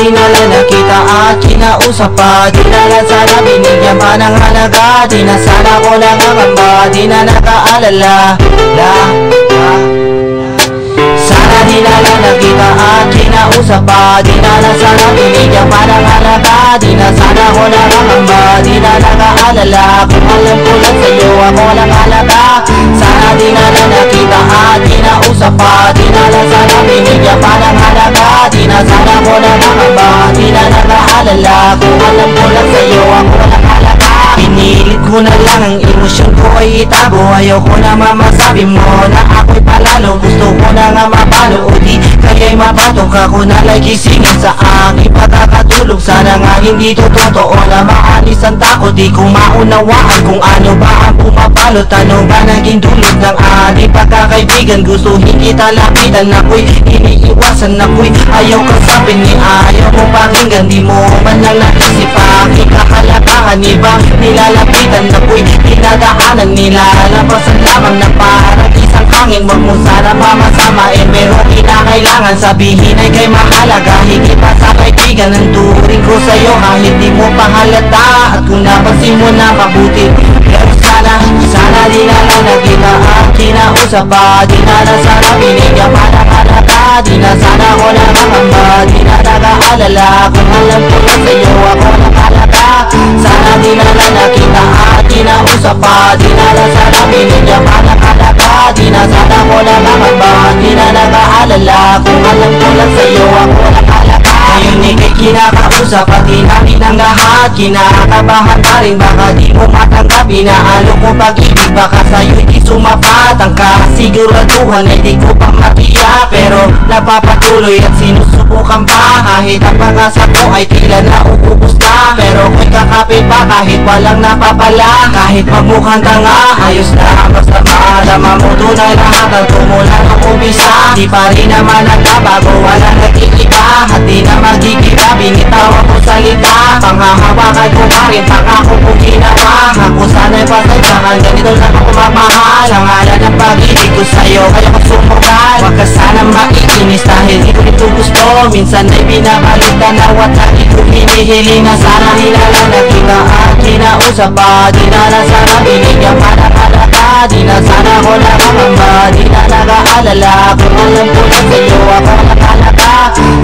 di na lang nakita at kinausap pa, di na lang sana binigyan pa ng halaga, di na sana ko nangangamba, di na nakaalala Sana di na lang nakita at kinausap pa, di na lang sana binigyan pa ng halaga, di na sana ko nangangamba, di na nakaalala. Kung alam ko lang sa'yo ako lang halaga, sana di na lang nakita at kinausap pa, di na lang sana binigyan pa ng halaga, di na sana ko nangangamba, di na nakaalala. Kung alam ko lang sa'yo ako lang halaga. Pinilit ko na lang ang emosyon ko ay itago, ayaw ko na mamasabi mo na ako'y palalo. Gusto ko na nga mapalo o di kaya'y mabatok ako na like isingin sa aking pagkakatulog. Sana nga hindi to totoo na maalis ang takot, di ko maunawaan kung ano ba ang pumapalot. Ano ba naging dulot ng ating pagkakaibigan? Gustuhin kita lapitan, ako'y iniiwasan, ako'y ayaw kasapin, ni ayaw mo pakinggan. Di mo man lang naisip aking kahalagahan, iba nilalapitan, ako'y dinadaanan, nilalabasan lamang na parang isang hangin. Wag mo sana mamasama, merong kinakailangan sabihin ay kay mahalaga. Higit pa sa kaibigan ang turing ko sa'yo, kahit di mo pa halata. At kung napansin mo na mabuti, pero sana di na lang nakita at kinausap pa, di na lang sana binigyan pa ng halaga, di na sana ko nakakamba, di na nakaalala. Kung alam ko lang sa'yo ako lang halaga, sana di na lang nakita at kinausap pa, di na lang sana binigyan pa ng halaga, di na sana ko nakakamba, di na nakaalala. Kung alam ko lang sa'yo ako lang halaga. Ngayon ika'y kinakausap pati namin ang lahat, kinakabahan ka rin, baka di mo matanggap. Inaalo ko pag-ibig, baka sa'yo'y di sumapat. Ang kasiguraduhan ay di ko pa matiyak, pero napapatuloy at sinusubukan pa. Kahit ang pag-asa ko ay tila nauubos na, pero ko'y kakapit pa kahit walang napapala. Kahit magmukhang tanga, ayos na, basta maadama mo tunay lahat ang tumula ng umpisa. Di pa rin naman nagbabago, walang nag-iiba, at di na magigila, binitaw ako salita. Panghahawakan ko pa rin, pangako kong ginawa. Ako sana'y pasensyahan, ganito lang ako mamahal. Sa ngalan ng pag-ibig ko sa'yo, kaya ko sumugal. Huwag ka sanang maiinis dahil di ko ito gusto. Minsan ay binabalitan na at lagi ko hinihiling na sana nilalang nakita at kinausap pa, di na lang sana binigyan pa ng halaga, di na sana ko nakakamba, di na nakaalala. Kung alam ko lang sa'yo ako nakalaga,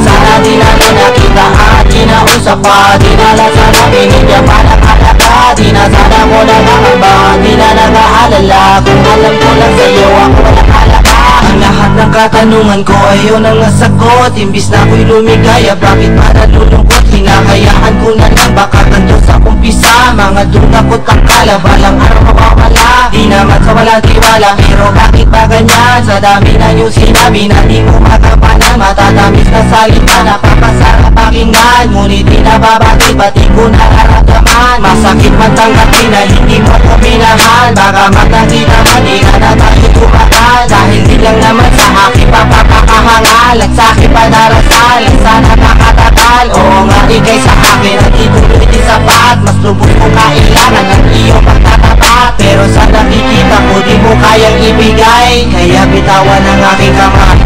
sana di na lang nakita at kinausap pa, di na lang sana binigyan pa ng halaga, di na sana ko nakakamba, di na nakaalala. Kung alam ko lang sa'yo ako nakalaga. Ang lahat ng katanungan ko ay yun ang nasagot. Imbis na ako'y lumigaya, bakit pa nalulungkot? Hinahayaan ko na lang, baka ganito sa umpisa. Mga duda ko't akala, balang araw mawawala. Di naman sa walang tiwala, pero bakit ba ganyan? Sa dami na yung sinabi na di mo makapanan, matatamis na salita, napapasarap pakinggan. Ngunit di nababati, pati ko nararamdaman. Masakit man tanggapin na hindi mo ko minahal. Baka matagit naman, di na na tayo tumatal. Dahil di lang naman sa aking papapakahangal, at sa aking padarasal, at sana nakatatal. Oo nga, ikay sa akin at ituloy di sapat. Mas lubos ko kailangan ng iyong pagtatapat, pero sa nakikita ko di mo kayang ibigay, kaya bitawan ang aking kamay.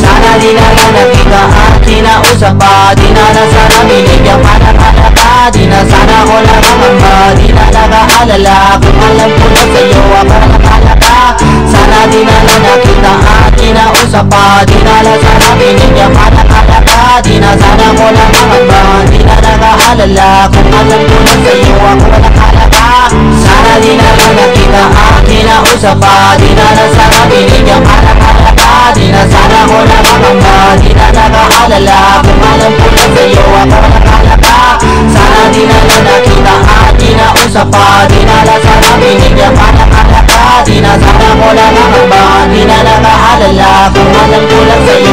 Sana di na lang nakita at kinausap pa, di na lang sana binigyan pa ng halaga, di na sana ko nakakamba, di na nakaalala. Kung alam ko lang sa'yo ako nakalaga, sana di na lang nakita at kinausap pa, di na lang sana binigyan pa ng halaga, di na sana ko nakakamba, di na nakaalala. Kung alam ko lang sa'yo ako nakalaga, sana di na lang nakita at kinausap pa, di na lang sana binigyan pa ng halaga, di na sana ko nakakamba, di na nakaalala. Kung alam ko lang sa'yo ako nakalaga, sana di na lang nakita at kinausap pa, di na lang sana binigyan pa ng halaga, di na sana ko nakakamba, di na nakaalala. Kung alam ko lang sa'yo